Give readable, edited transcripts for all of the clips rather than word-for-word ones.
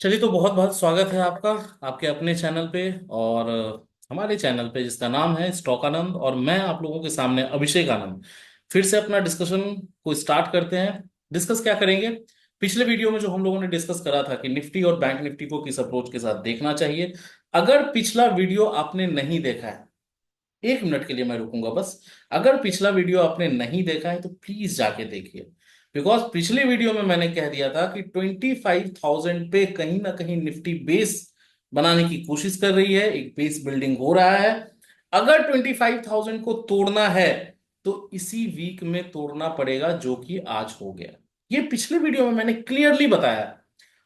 चलिए, तो बहुत बहुत स्वागत है आपका आपके अपने चैनल पे और हमारे चैनल पे जिसका नाम है स्टॉक आनंद। और मैं आप लोगों के सामने अभिषेक आनंद फिर से अपना डिस्कशन को स्टार्ट करते हैं। डिस्कस क्या करेंगे? पिछले वीडियो में जो हम लोगों ने डिस्कस करा था कि निफ्टी और बैंक निफ्टी को किस अप्रोच के साथ देखना चाहिए। अगर पिछला वीडियो आपने नहीं देखा है, 1 मिनट के लिए मैं रुकूंगा बस। अगर पिछला वीडियो आपने नहीं देखा है तो प्लीज जाके देखिए। बिकॉज पिछले वीडियो में मैंने कह दिया था कि 25,000 पे कहीं ना कहीं निफ्टी बेस बनाने की कोशिश कर रही है, एक बेस बिल्डिंग हो रहा है। अगर 25,000 को तोड़ना है तो इसी वीक में तोड़ना पड़ेगा, जो कि आज हो गया। ये पिछले वीडियो में मैंने क्लियरली बताया।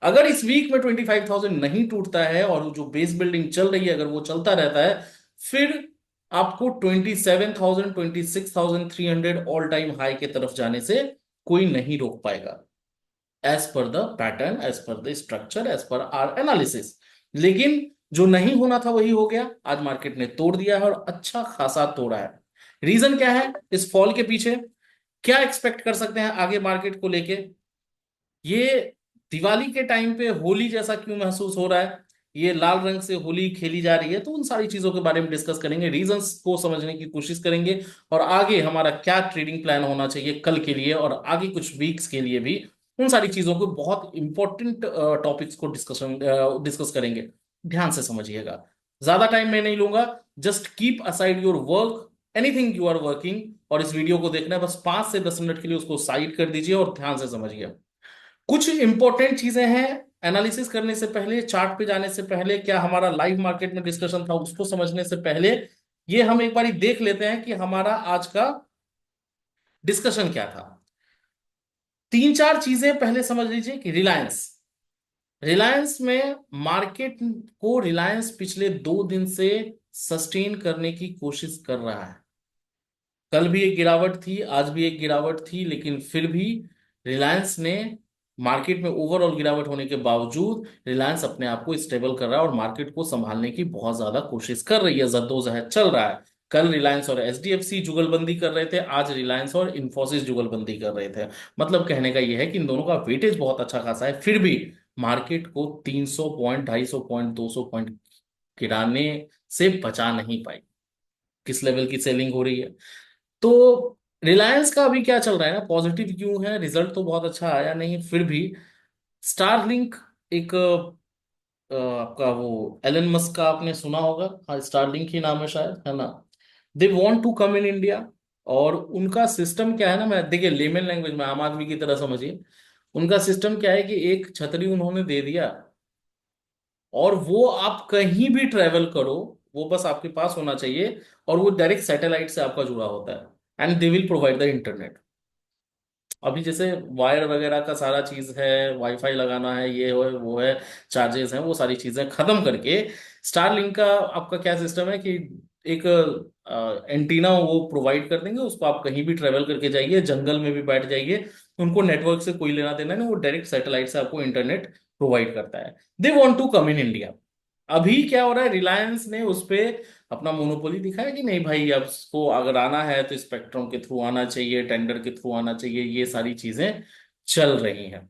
अगर इस वीक में 25,000 नहीं टूटता है और जो बेस बिल्डिंग चल रही है अगर वो चलता रहता है, फिर आपको 27,000 26,300 ऑल टाइम हाई के तरफ जाने से कोई नहीं रोक पाएगा, as per the pattern, as per the structure, as per our analysis. लेकिन जो नहीं होना था वही हो गया। आज मार्केट ने तोड़ दिया है और अच्छा खासा तोड़ा है। रीजन क्या है इस फॉल के पीछे? क्या एक्सपेक्ट कर सकते हैं आगे मार्केट को लेके? ये दिवाली के टाइम पे होली जैसा क्यों महसूस हो रहा है? ये लाल रंग से होली खेली जा रही है, तो उन सारी चीजों के बारे में डिस्कस करेंगे, रीजंस को समझने की कोशिश करेंगे और आगे हमारा क्या ट्रेडिंग प्लान होना चाहिए कल के लिए और आगे कुछ वीक्स के लिए भी। उन सारी चीजों को, बहुत इंपॉर्टेंट टॉपिक्स को डिस्कस करेंगे। ध्यान से समझिएगा, ज्यादा टाइम मैं नहीं लूंगा। Just keep aside your work, anything you are working, और इस वीडियो को देखना है बस 5 से 10 मिनट के लिए, उसको साइड कर दीजिए और ध्यान से समझिए। कुछ इंपॉर्टेंट चीजें हैं एनालिसिस करने से पहले, चार्ट पे जाने से पहले, क्या हमारा लाइव मार्केट में डिस्कशन था उसको समझने से पहले, ये हम एक बार देख लेते हैं कि हमारा आज का डिस्कशन क्या था। 3 4 चीजें पहले समझ लीजिए कि रिलायंस रिलायंस में मार्केट को, रिलायंस पिछले 2 दिन से सस्टेन करने की कोशिश कर रहा है। कल भी एक गिरावट थी, आज भी एक गिरावट थी, लेकिन फिर भी रिलायंस ने, मार्केट में ओवरऑल गिरावट होने के बावजूद रिलायंस अपने आप को स्टेबल कर रहा है और मार्केट को संभालने की बहुत ज्यादा कोशिश कर रही है, जद्दोजहद चल रहा है। कल रिलायंस और एचडीएफसी जुगलबंदी कर रहे थे, आज रिलायंस और इंफोसिस जुगलबंदी कर रहे थे। मतलब कहने का यह है कि इन दोनों का वेटेज बहुत अच्छा खासा है, फिर भी मार्केट को 300 पॉइंट, 250 पॉइंट, 200 पॉइंट गिराने से बचा नहीं पाई। किस लेवल की सेलिंग हो रही है? तो रिलायंस का अभी क्या चल रहा है ना, पॉजिटिव क्यों है? रिजल्ट तो बहुत अच्छा आया नहीं, फिर भी स्टारलिंक, एक आपका वो एलन मस्क का आपने सुना होगा, हाँ स्टारलिंक ही नाम है शायद, है ना? They want to come in India. और उनका सिस्टम क्या है ना, मैं देखिए लेमन लैंग्वेज में आम आदमी की तरह समझिए। उनका सिस्टम क्या है कि एक छतरी उन्होंने दे दिया और वो आप कहीं भी ट्रेवल करो, वो बस आपके पास होना चाहिए, और वो डायरेक्ट सैटेलाइट से आपका जुड़ा होता है, and they will provide the internet. अभी जैसे वायर वगैरह का सारा चीज है, वाईफाई लगाना है, ये है वो है, चार्जेस हैं, वो सारी चीजें खत्म करके स्टारलिंक का आपका क्या सिस्टम है कि एक एंटीना वो प्रोवाइड कर देंगे, उसको आप कहीं भी ट्रेवल करके जाइए, जंगल में भी बैठ जाइए, उनको नेटवर्क से कोई लेना देना नहीं, वो डायरेक्ट सैटेलाइट से आपको इंटरनेट प्रोवाइड करता है। They want to come in India. अभी क्या हो रहा है, रिलायंस ने उस पे अपना मोनोपोली दिखाया कि नहीं भाई, अब इसको अगर आना है तो स्पेक्ट्रम के थ्रू आना चाहिए, टेंडर के थ्रू आना चाहिए, ये सारी चीजें चल रही हैं।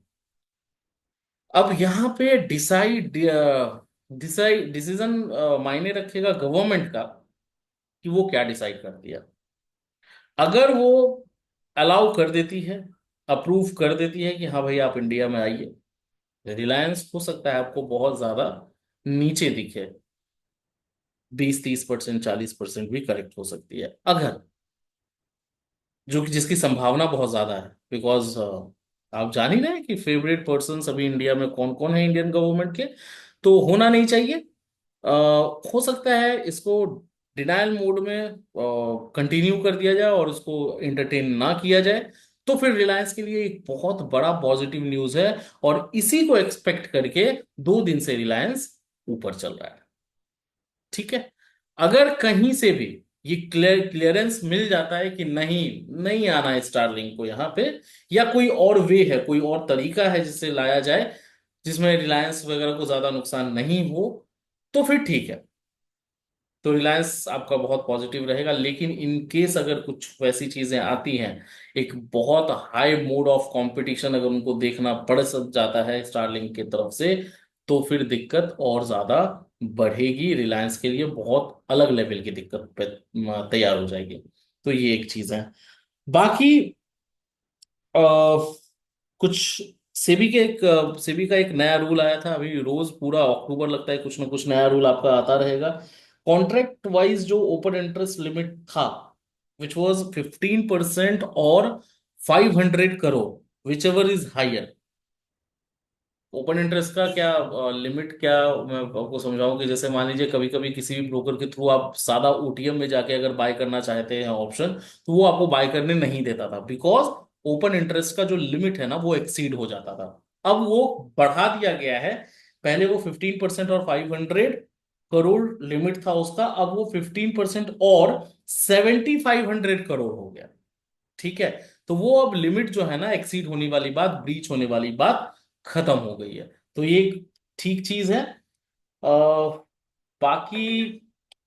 अब यहाँ पे डिसीजन मायने रखेगा गवर्नमेंट का, कि वो क्या डिसाइड करती है। अगर वो अलाउ कर देती है, अप्रूव कर देती है कि हाँ भाई आप इंडिया में आइए, रिलायंस हो सकता है आपको बहुत ज्यादा नीचे दिखे, 20 30%, 40% भी करेक्ट हो सकती है, अगर, जो कि जिसकी संभावना बहुत ज्यादा है। बिकॉज आप जान ही रहे हैं कि फेवरेट पर्सन अभी इंडिया में कौन कौन है इंडियन गवर्नमेंट के। तो होना नहीं चाहिए। हो सकता है इसको डिनायल मोड में कंटिन्यू कर दिया जाए और उसको एंटरटेन ना किया जाए, तो फिर रिलायंस के लिए एक बहुत बड़ा पॉजिटिव न्यूज है। और इसी को एक्सपेक्ट करके 2 दिन से रिलायंस ऊपर चल रहा है। ठीक है। अगर कहीं से भी ये क्लियरेंस मिल जाता है कि नहीं, नहीं आना है स्टारलिंक को यहाँ पे, या कोई और वे है, कोई और तरीका है जिससे लाया जाए, जिसमें रिलायंस वगैरह को ज्यादा नुकसान नहीं हो, तो फिर ठीक है, तो रिलायंस आपका बहुत पॉजिटिव रहेगा। लेकिन इन केस अगर कुछ वैसी चीजें आती हैं, एक बहुत हाई मोड ऑफ कंपटीशन अगर उनको देखना पड़ सक जाता है स्टारलिंक की तरफ से, तो फिर दिक्कत और ज्यादा बढ़ेगी, रिलायंस के लिए बहुत अलग लेवल की दिक्कत तैयार हो जाएगी। तो ये एक चीज है। बाकी कुछ सेबी का एक नया रूल आया था, अभी रोज पूरा अक्टूबर लगता है कुछ ना कुछ नया रूल आपका आता रहेगा। कॉन्ट्रैक्ट वाइज जो ओपन इंटरेस्ट लिमिट था, विच वाज 15% और 500 crore, whichever is higher. Open interest का क्या लिमिट, क्या मैं आपको समझाऊं कि जैसे मान लीजिए कभी कभी किसी भी ब्रोकर के थ्रू आप सादा ओटीएम में जाके अगर बाय करना चाहते हैं ऑप्शन, तो वो आपको बाय करने नहीं देता था, बिकॉज ओपन इंटरेस्ट का जो लिमिट है ना वो एक्सीड हो जाता था। अब वो बढ़ा दिया गया है। पहले वो 15% और 500 करोड़ लिमिट था उसका, अब वो 15% और 7500 करोड़ हो गया। ठीक है। तो वो अब लिमिट जो है ना एक्सीड होने वाली बात, ब्रीच होने वाली बात खत्म हो गई है। तो ये एक ठीक चीज है। बाकी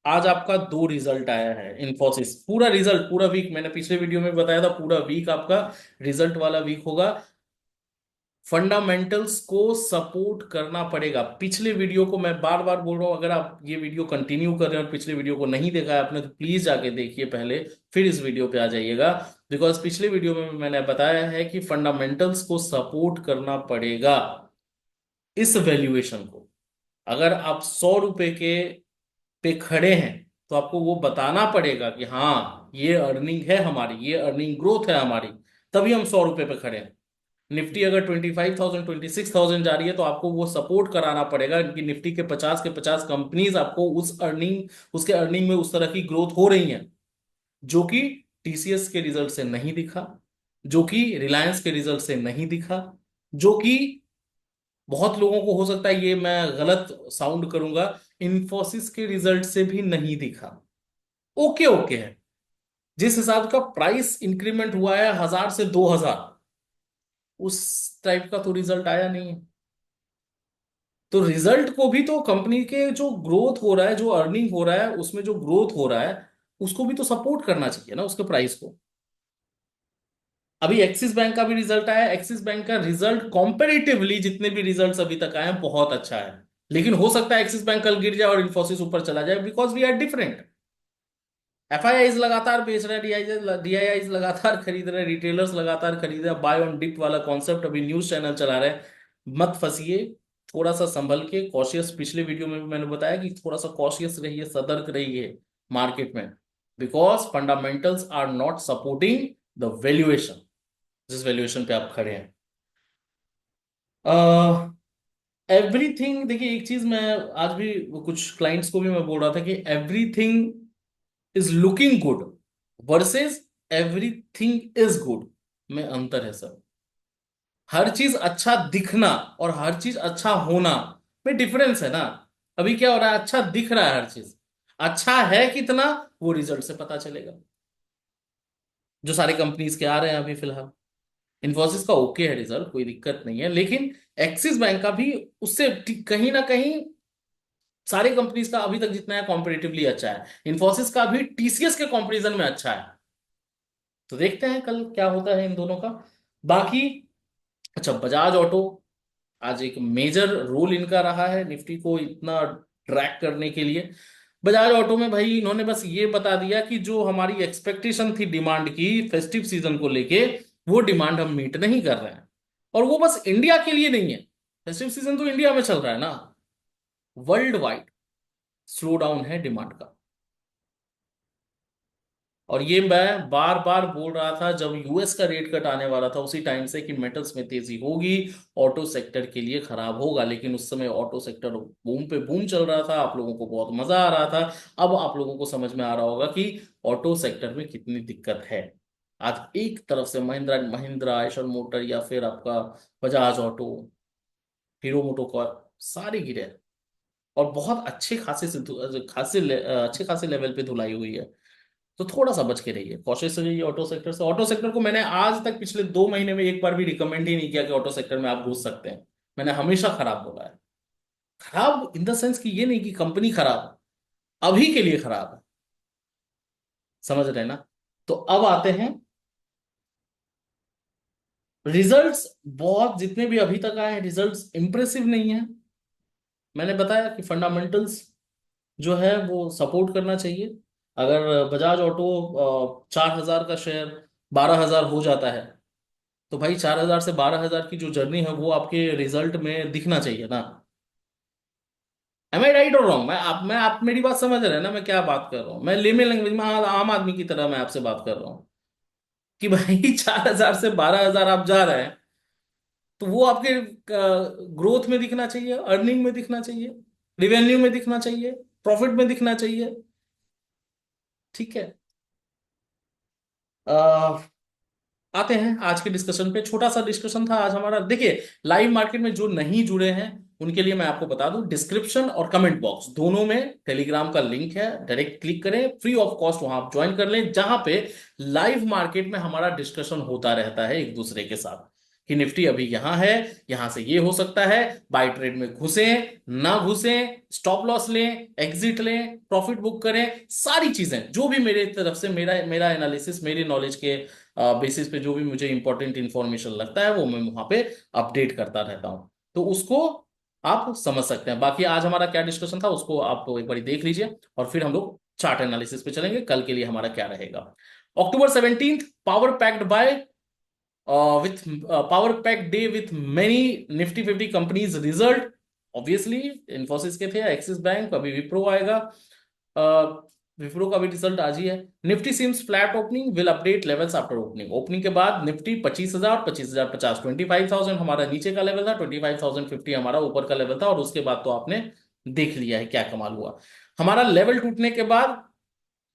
आज आपका दो रिजल्ट आया है, इन्फोसिस पूरा रिजल्ट, पूरा वीक, मैंने पिछले वीडियो में बताया था पूरा वीक आपका रिजल्ट वाला वीक होगा। फंडामेंटल्स को सपोर्ट करना पड़ेगा। पिछले वीडियो को मैं बार बार बोल रहा हूं, अगर आप ये वीडियो कंटिन्यू कर रहे हैं और पिछले वीडियो को नहीं देखा है आपने, तो प्लीज जाके देखिए पहले, फिर इस वीडियो पे आ जाइएगा। बिकॉज पिछले वीडियो में मैंने बताया है कि फंडामेंटल्स को सपोर्ट करना पड़ेगा इस वैल्यूएशन को। अगर आप 100 रुपए के पे खड़े हैं, तो आपको वो बताना पड़ेगा कि हाँ ये अर्निंग है हमारी, ये अर्निंग ग्रोथ है हमारी, तभी हम 100 रुपए पे खड़े हैं। निफ्टी अगर 25,000 26,000 जा रही है, तो आपको वो सपोर्ट कराना पड़ेगा कि निफ्टी के 50 कंपनीज आपको उस अर्निंग, उसके अर्निंग में उस तरह की ग्रोथ हो रही है, जो कि टीसीएस के रिजल्ट से नहीं दिखा, जो कि रिलायंस के रिजल्ट से नहीं दिखा, जो कि बहुत लोगों को हो सकता है ये मैं गलत साउंड करूंगा, इन्फोसिस के रिजल्ट से भी नहीं दिखा। ओके ओके है। जिस हिसाब का प्राइस इंक्रीमेंट हुआ है 1000 से 2000, उस टाइप का तो रिजल्ट आया नहीं है। तो रिजल्ट को भी तो कंपनी के जो ग्रोथ हो रहा है, जो अर्निंग हो रहा है, उसमें जो ग्रोथ हो रहा है, उसको भी तो सपोर्ट करना चाहिए ना, उसके प्राइस को। अभी एक्सिस बैंक का भी रिजल्ट आया, एक्सिस बैंक का रिजल्ट कंपैरेटिवली जितने भी रिजल्ट्स अभी तक आए हैं बहुत अच्छा है। लेकिन हो सकता है एक्सिस बैंक कल गिर जाए और इन्फोसिस ऊपर चला जाए, because we are different. FIIs लगातार बेच रहे हैं, डीआईआईज लगातार खरीद रहे हैं, रिटेलर्स लगातार खरीद रहे हैं, बाय ऑन डिप वाला कॉन्सेप्ट अभी न्यूज चैनल चला रहे हैं। मत फंसिए, थोड़ा सा संभल के कॉशियस, पिछले वीडियो में भी मैंने बताया कि थोड़ा सा कॉशियस रहिए, सतर्क रहिए मार्केट में, because fundamentals are not supporting the valuation, जिस वैल्यूएशन पे आप खड़े हैं। एवरीथिंग, देखिए एक चीज मैं आज भी कुछ क्लाइंट्स को भी मैं बोल रहा था कि everything is looking good versus everything is good में अंतर है सर। हर चीज अच्छा दिखना और हर चीज अच्छा होना में डिफरेंस है ना। अभी क्या हो रहा है, अच्छा दिख रहा है हर चीज, अच्छा है कितना, वो रिजल्ट से पता चलेगा, जो सारे कंपनीज के आ रहे हैं अभी फिलहाल। इन्फोसिस का ओके है रिजल्ट, कोई दिक्कत नहीं है, लेकिन एक्सिस बैंक का भी उससे कहीं ना कहीं सारी कंपनीज का अभी तक जितना है कॉम्पेरेटिवली अच्छा है, इन्फोसिस का भी टीसीएस के कंपैरिजन में अच्छा है। तो देखते हैं कल क्या होता है इन दोनों का। बाकी अच्छा, बजाज ऑटो आज एक मेजर रोल इनका रहा है निफ्टी को इतना ट्रैक करने के लिए। बजाज ऑटो में भाई इन्होंने बस ये बता दिया कि जो हमारी एक्सपेक्टेशन थी डिमांड की फेस्टिव सीजन को लेके, वो डिमांड हम मीट नहीं कर रहे हैं। और वो बस इंडिया के लिए नहीं है, फेस्टिव सीजन तो इंडिया में चल रहा है ना, वर्ल्ड वाइड स्लो डाउन है डिमांड का। और ये मैं बार बार बोल रहा था जब यूएस का रेट कट आने वाला था उसी टाइम से कि मेटल्स में तेजी होगी, ऑटो सेक्टर के लिए खराब होगा। लेकिन उस समय ऑटो सेक्टर बूम पे बूम चल रहा था, आप लोगों को बहुत मजा आ रहा था। अब आप लोगों को समझ में आ रहा होगा कि ऑटो सेक्टर में कितनी दिक्कत है। आज एक तरफ से महिंद्रा महिंद्रा, आयशर मोटर, या फिर आपका बजाज ऑटो, हीरो मोटो, सारे गिरे हैं। और बहुत अच्छे खासे से अच्छे खासे लेवल पे धुलाई हुई है। तो थोड़ा सा बच के रहिए, कॉशियस रहिए ऑटो सेक्टर से। ऑटो सेक्टर को मैंने आज तक पिछले 2 महीने में एक बार भी रिकमेंड ही नहीं किया कि ऑटो सेक्टर में आप घुस सकते हैं। मैंने हमेशा खराब बोला है। खराब इन द सेंस कि ये नहीं कि कंपनी खराब है, अभी के लिए खराब है, समझ रहे हैं ना। तो अब आते हैं रिजल्ट्स। बहुत जितने भी अभी तक आए हैं रिजल्ट्स इंप्रेसिव नहीं है। मैंने बताया कि फंडामेंटल्स जो है वो सपोर्ट करना चाहिए। अगर बजाज ऑटो 4,000 का शेयर 12,000 हो जाता है, तो भाई 4,000 से 12,000 की जो जर्नी है वो आपके रिजल्ट में दिखना चाहिए ना। एम आई राइट और रॉन्ग? मैं आप मेरी बात समझ रहे हैं ना, मैं क्या बात कर रहा हूँ? मैं लेमे लैंग्वेज में आम आदमी की तरह मैं आपसे बात कर रहा हूँ कि भाई 4,000 से 12,000 आप जा रहे हैं, तो वो आपके ग्रोथ में दिखना चाहिए, अर्निंग में दिखना चाहिए, रिवेन्यू में दिखना चाहिए, प्रॉफिट में दिखना चाहिए। ठीक है। आते हैं आज के डिस्कशन पे। छोटा सा डिस्कशन था आज हमारा। देखिए, लाइव मार्केट में जो नहीं जुड़े हैं उनके लिए मैं आपको बता दूं, डिस्क्रिप्शन और कमेंट बॉक्स दोनों में टेलीग्राम का लिंक है, डायरेक्ट क्लिक करें, फ्री ऑफ कॉस्ट वहां आप ज्वाइन कर लें, जहां पे लाइव मार्केट में हमारा डिस्कशन होता रहता है एक दूसरे के साथ कि निफ्टी अभी यहां है, यहां से ये हो सकता है, बाय ट्रेड में घुसें ना घुसें, स्टॉप लॉस लें, एग्जिट लें, प्रॉफिट बुक करें, सारी चीजें जो भी मेरे तरफ से मेरा मेरा एनालिसिस, मेरी नॉलेज के बेसिस पे जो भी मुझे इंपॉर्टेंट इंफॉर्मेशन लगता है वो मैं वहां पे अपडेट करता रहता हूं। तो उसको आप समझ सकते हैं। बाकी आज हमारा क्या डिस्कशन था उसको आप एक बार देख लीजिए, और फिर हम लोग चार्ट एनालिसिस पे चलेंगे कल के लिए हमारा क्या रहेगा। October 17th, power packed buy with power pack day with many nifty 50 companies result। Obviously Infosys के थे, एक्सिस बैंक, अभी विप्रो आएगा। विप्रो का भी रिजल्ट आज ही है। Nifty seems flat opening, will update levels after opening. Opening के बाद निफ्टी 25,000, 25,050, 25,000 हमारा नीचे का लेवल था, 25,050 हमारा ऊपर का लेवल था, और उसके बाद तो आपने देख लिया है क्या कमाल हुआ। हमारा लेवल टूटने के बाद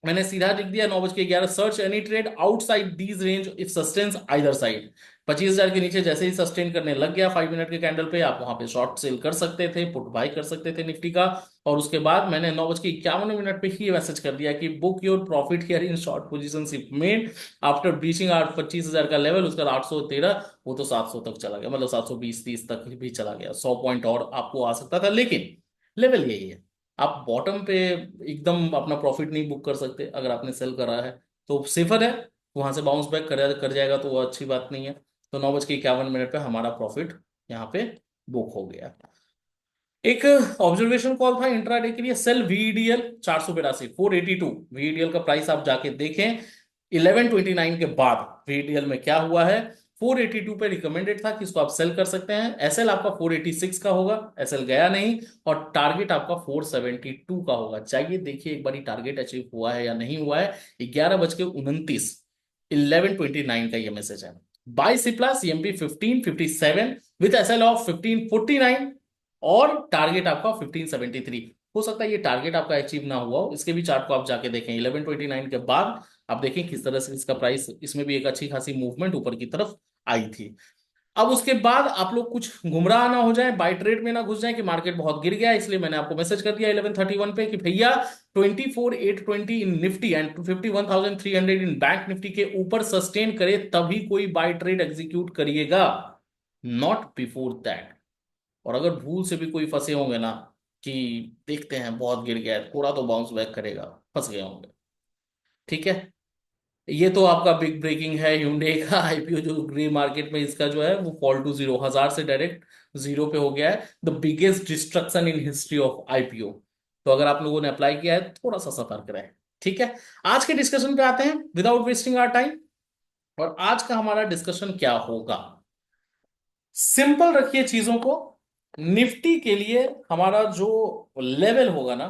मैंने सीधा लिख दिया 9:11, search any trade outside these range if sustains either side. 25,000 के नीचे जैसे ही सस्टेन करने लग गया 5 मिनट के कैंडल पे, आप वहां पे शॉर्ट सेल कर सकते थे, पुट बाय कर सकते थे निफ्टी का। और उसके बाद मैंने 9:51 पे ही मैसेज कर दिया कि book your profit here in short position if made after breaching our 25,000 का लेवल। उसका 813, वो तो 700 तक चला गया, मतलब 720-30 तक भी चला गया, 100 पॉइंट और आपको आ सकता था, लेकिन लेवल यही है। आप बॉटम पे एकदम अपना प्रॉफिट नहीं बुक कर सकते। अगर आपने सेल करा है तो सेफर है, वहां से बाउंस बैक कर जाएगा तो वो अच्छी बात नहीं है। तो 9:51 पे हमारा प्रॉफिट यहाँ पे बुक हो गया। एक ऑब्जर्वेशन कॉल था इंट्राडे के लिए, सेल वीडीएल 482, 482 वीडीएल का प्राइस आप जाके देखें। 11:29 के बाद वीडीएल में क्या हुआ है, 482 पे रिकमेंडेड था कि इसको आप सेल कर सकते हैं। एसएल आपका 486 का होगा, एसएल गया नहीं, और टारगेट आपका 472 का होगा। चाहिए देखिए एक बार टारगेट अचीव हुआ है या नहीं हुआ है। 11:29, 11:29 का ये मैसेज है। Buy C plus MP 1557 with SL of 1549, और टारगेट आपका 1573। हो सकता है ये टारगेट आपका अचीव ना हुआ हो, इसके भी चार्ट को आप जाके देखें। 11:29 के बाद आप देखें किस तरह से इसका प्राइस, इसमें भी एक अच्छी खासी मूवमेंट ऊपर की तरफ आई थी। अब उसके बाद आप लोग कुछ गुमराह ना हो जाए, बाय ट्रेड में ना घुस जाए कि मार्केट बहुत गिर गया, इसलिए मैंने आपको मैसेज कर दिया 11:31 पे कि भैया 24,820 in Nifty and 51,300 in bank Nifty के ऊपर सस्टेन करे तभी कोई बाय ट्रेड एग्जीक्यूट करिएगा, नॉट बिफोर दैट। और अगर भूल से भी कोई फंसे होंगे ना कि देखते हैं बहुत गिर गया है, थोड़ा तो बाउंस बैक करेगा, फंस गए होंगे। ठीक है। ये तो आपका बिग ब्रेकिंग है, hyundai का आईपीओ जो ग्रे मार्केट में इसका जो है वो फॉल टू जीरो, 1,000 से डायरेक्ट जीरो पे हो गया है। The biggest destruction in history of IPO. तो अगर आप लोगों ने अप्लाई किया है थोड़ा सा सतर्क रहे। ठीक है। आज के डिस्कशन पे आते हैं विदाउट वेस्टिंग आवर टाइम। और आज का हमारा डिस्कशन क्या होगा, सिंपल रखिए चीजों को। निफ्टी के लिए हमारा जो लेवल होगा ना,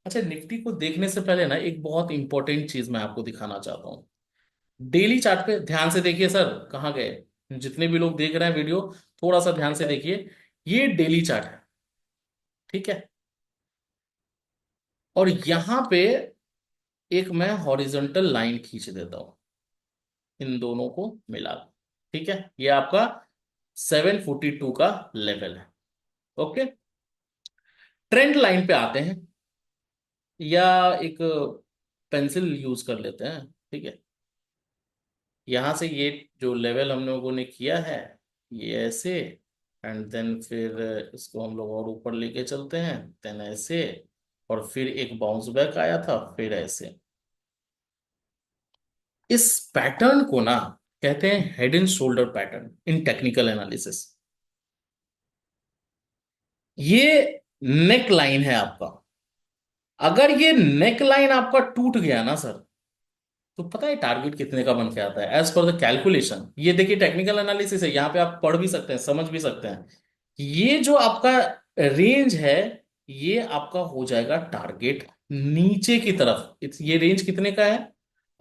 अच्छा निफ्टी को देखने से पहले ना एक बहुत इंपॉर्टेंट चीज मैं आपको दिखाना चाहता हूँ। डेली चार्ट पे ध्यान से देखिए। सर कहाँ गए जितने भी लोग देख रहे हैं वीडियो, थोड़ा सा ध्यान से देखिए। ये डेली चार्ट है, ठीक है। और यहां पे एक मैं हॉरिजॉन्टल लाइन खींच देता हूं इन दोनों को मिला के, ठीक है। ये आपका 742 का लेवल है। ओके। ट्रेंड लाइन पे आते हैं, या एक पेंसिल यूज कर लेते हैं, ठीक है। यहां से ये जो लेवल हम लोगों ने किया है ये ऐसे, एंड देन फिर इसको हम लोग और ऊपर लेके चलते हैं, देन ऐसे, और फिर एक बाउंस बैक आया था, फिर ऐसे। इस पैटर्न को ना कहते हैं head and shoulder pattern in technical analysis. ये नेक लाइन है आपका। अगर ये नेक लाइन आपका टूट गया ना सर, तो पता है टारगेट कितने का बन के आता है एज पर द कैलकुलेशन। ये देखिए टेक्निकल एनालिसिस है, यहाँ पे आप पढ़ भी सकते हैं, समझ भी सकते हैं। ये जो आपका रेंज है, ये आपका हो जाएगा टारगेट नीचे की तरफ। ये रेंज कितने का है,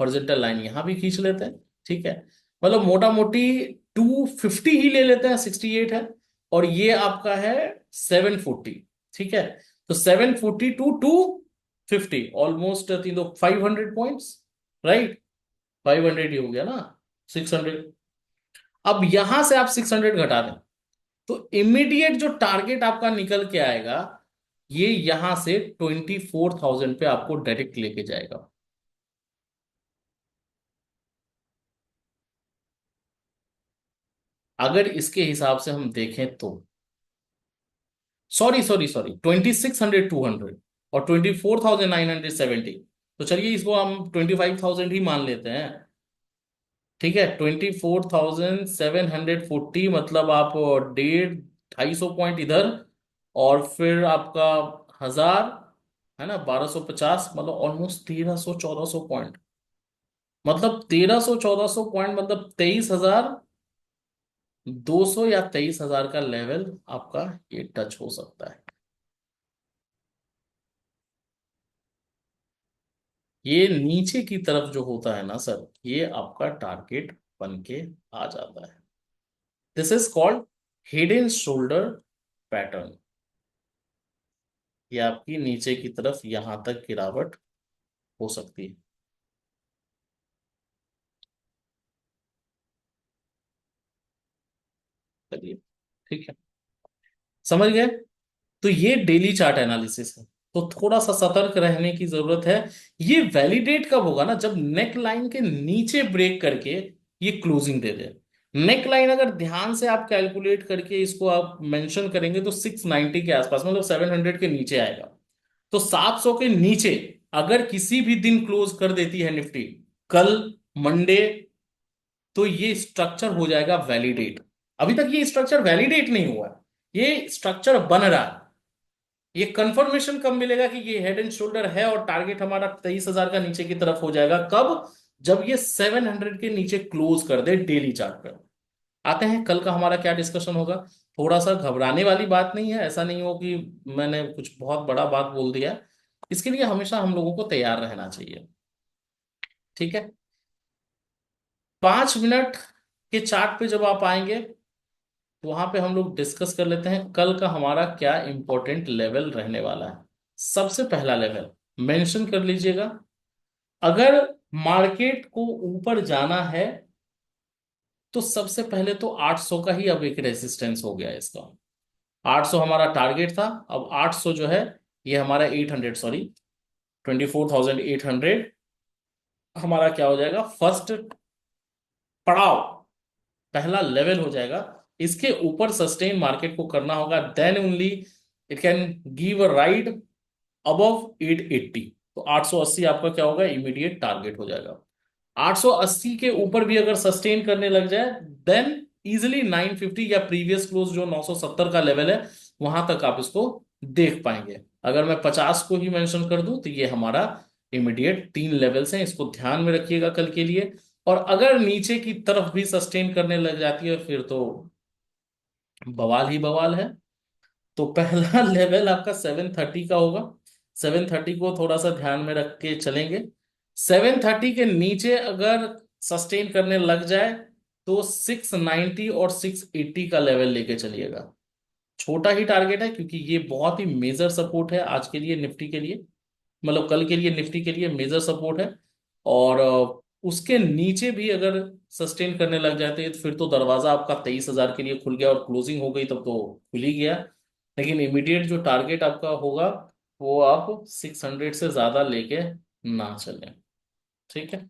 हॉरिजॉन्टल लाइन यहां भी खींच लेते हैं, ठीक है। मतलब मोटा मोटी 250 ही ले लेते हैं, 68 है। और ये आपका है 740, ठीक है। तो 740 टू 250, ऑलमोस्ट तीन दो 500 पॉइंट्स, राइट। 500 ही हो गया ना, 600। अब यहां से आप 600 घटा दें, तो इमीडिएट जो टारगेट आपका निकल के आएगा, ये यहां से 24,000 पे आपको डायरेक्ट लेके जाएगा। अगर इसके हिसाब से हम देखें तो, सॉरी सॉरी सॉरी, 2600 200 और 24,970। तो चलिए इसको हम 25,000 ही मान लेते हैं, ठीक है। 24,740 मतलब आप डेढ़ 250 पॉइंट इधर, और फिर आपका 1000, है ना, 1250, मतलब ऑलमोस्ट 1300 1400 पॉइंट। मतलब 1300 1400 पॉइंट, मतलब 23,200 या 23,000 का लेवल आपका ये टच हो सकता है। ये नीचे की तरफ जो होता है ना सर, ये आपका टारगेट बन के आ जाता है। This is called hidden shoulder pattern. ये आपकी नीचे की तरफ यहां तक गिरावट हो सकती है। चलिए, ठीक है, समझ गए। तो ये डेली चार्ट एनालिसिस है। तो थोड़ा सा सतर्क रहने की जरूरत है। ये वैलिडेट कब होगा ना, जब नेक लाइन के नीचे ब्रेक करके ये क्लोजिंग दे दे। नेक लाइन अगर ध्यान से आप कैलकुलेट करके इसको आप मेंशन करेंगे तो 690 के आसपास, मतलब 700 के नीचे आएगा। तो 700 के नीचे अगर किसी भी दिन क्लोज कर देती है निफ्टी, कल, मंडे, तो ये स्ट्रक्चर हो जाएगा वैलिडेट। अभी तक ये स्ट्रक्चर वैलिडेट नहीं हुआ है, ये स्ट्रक्चर बन रहा है। ये कंफर्मेशन कब मिलेगा कि ये हेड एंड शोल्डर है और टारगेट हमारा 23,000 का नीचे की तरफ हो जाएगा, कब? जब ये 700 के नीचे क्लोज कर दे डेली चार्ट पर। आते हैं कल का हमारा क्या डिस्कशन होगा। थोड़ा सा घबराने वाली बात नहीं है, ऐसा नहीं हो कि मैंने कुछ बहुत बड़ा बात बोल दिया। इसके लिए हमेशा हम लोगों को तैयार रहना चाहिए, ठीक है। 5 मिनट के चार्ट पे जब आप आएंगे, तो वहां पे हम लोग डिस्कस कर लेते हैं कल का हमारा क्या इंपॉर्टेंट लेवल रहने वाला है। सबसे पहला लेवल मेंशन कर लीजिएगा। अगर मार्केट को ऊपर जाना है, तो सबसे पहले तो 800 का ही अब एक रेजिस्टेंस हो गया है इसका। 800 हमारा टारगेट था, अब 800 जो है, ये हमारा 800, सॉरी, 24,800 हमारा क्या हो जाएगा, फर्स्ट पड़ाव, पहला लेवल हो जाएगा। इसके ऊपर सस्टेन मार्केट को करना होगा, then only it can give a ride above 880। तो 880 आपका क्या होगा, इमीडिएट टारगेट हो जाएगा। 880 के ऊपर भी अगर सस्टेन करने लग जाए, देन इजिली 950 या प्रीवियस क्लोज जो 970 का लेवल है, वहां तक आप इसको देख पाएंगे। अगर मैं 50 को ही मेंशन कर दूं, तो ये हमारा इमीडिएट 3 लेवल्स हैं, इसको ध्यान में रखिएगा कल के लिए। और अगर नीचे की तरफ भी सस्टेन करने लग जाती है, फिर तो बवाल ही बवाल है। तो पहला लेवल आपका 730 का होगा। 730 को थोड़ा सा ध्यान में रख के चलेंगे। 730 के नीचे अगर सस्टेन करने लग जाए, तो 690 और 680 का लेवल लेके चलिएगा। छोटा ही टारगेट है, क्योंकि ये बहुत ही मेजर सपोर्ट है आज के लिए निफ्टी के लिए, मतलब कल के लिए निफ्टी के लिए मेजर सपोर्ट है। और उसके नीचे भी अगर सस्टेन करने लग जाते हैं, तो फिर तो दरवाजा आपका 23,000 के लिए खुल गया, और क्लोजिंग हो गई तब तो खुल ही गया। लेकिन इमीडिएट जो टारगेट आपका होगा, वो आप 600 से ज्यादा लेके ना चलें, ठीक है।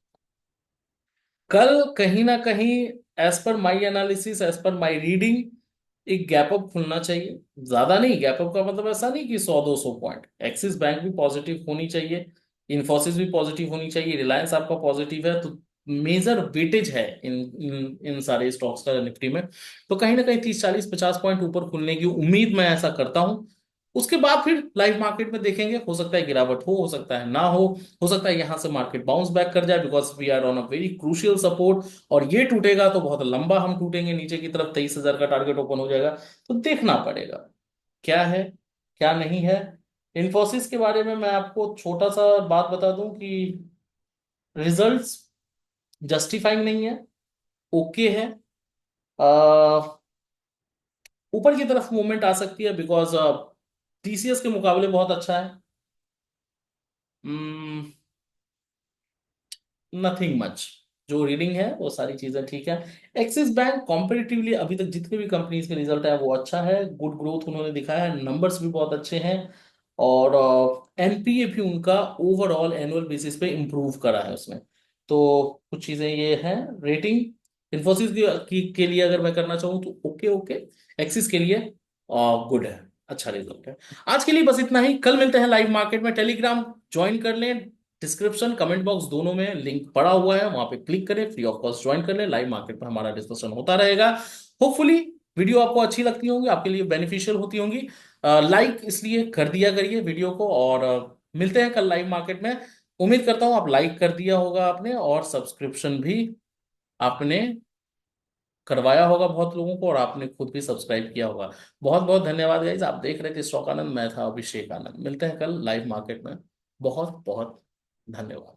कल कहीं ना कहीं, as per my analysis, as per my reading, एक गैप अप खुलना चाहिए। ज्यादा नहीं, गैप अप का मतलब ऐसा नहीं कि 100 200 पॉइंट। एक्सिस बैंक भी पॉजिटिव होनी चाहिए, इन्फोसिस भी पॉजिटिव होनी चाहिए, रिलायंस आपका पॉजिटिव है, तो मेजर वेटेज है इन सारे स्टॉक्स का निफ्टी में। तो कहीं ना कहीं 30 40 50 पॉइंट ऊपर खुलने की उम्मीद मैं ऐसा करता हूं। उसके बाद फिर लाइव मार्केट में देखेंगे, हो सकता है गिरावट हो सकता है ना हो सकता है यहां से मार्केट बाउंस बैक कर जाए, because we are on a very crucial support. और ये टूटेगा तो बहुत लंबा हम टूटेंगे नीचे की तरफ, 23,000 का टारगेट ओपन हो जाएगा। तो देखना पड़ेगा क्या है क्या नहीं है। इन्फोसिस के बारे में मैं आपको छोटा सा बात बता दूं कि रिजल्ट्स जस्टिफाइंग नहीं है, ओके है। ऊपर की तरफ मूवमेंट आ सकती है, बिकॉज टीसीएस के मुकाबले बहुत अच्छा है। नथिंग मच, जो रीडिंग है वो सारी चीजें ठीक है। एक्सिस बैंक कॉम्पेटिटिवली अभी तक जितने भी कंपनीज के रिजल्ट है वो अच्छा है, गुड ग्रोथ उन्होंने दिखाया है, नंबर्स भी बहुत अच्छे हैं। और एनपीए भी उनका ओवरऑल एनुअल बेसिस पे इम्प्रूव करा है उसमें। तो कुछ चीजें ये हैं। रेटिंग इन्फोसिस के लिए अगर मैं करना चाहूँ तो ओके ओके, एक्सिस के लिए गुड है, अच्छा रिजल्ट है। आज के लिए बस इतना ही, कल मिलते हैं लाइव मार्केट में। टेलीग्राम ज्वाइन कर लें, डिस्क्रिप्शन कमेंट बॉक्स दोनों में लिंक पड़ा हुआ है, वहां पे क्लिक करें, फ्री ऑफ कॉस्ट ज्वाइन कर लें। लाइव मार्केट में हमारा डिस्कशन होता रहेगा। होपफुली वीडियो आपको अच्छी लगती होंगी, आपके लिए बेनिफिशियल होती होंगी। लाइक इसलिए कर दिया करिए वीडियो को, और मिलते हैं कल लाइव मार्केट में। उम्मीद करता हूं आप लाइक कर दिया होगा आपने, और सब्सक्रिप्शन भी आपने करवाया होगा बहुत लोगों को, और आपने खुद भी सब्सक्राइब किया होगा। बहुत बहुत धन्यवाद गाइज, आप देख रहे थे स्टॉक आनंद, मैं था अभिषेक आनंद। मिलते हैं कल लाइव मार्केट में। बहुत बहुत धन्यवाद।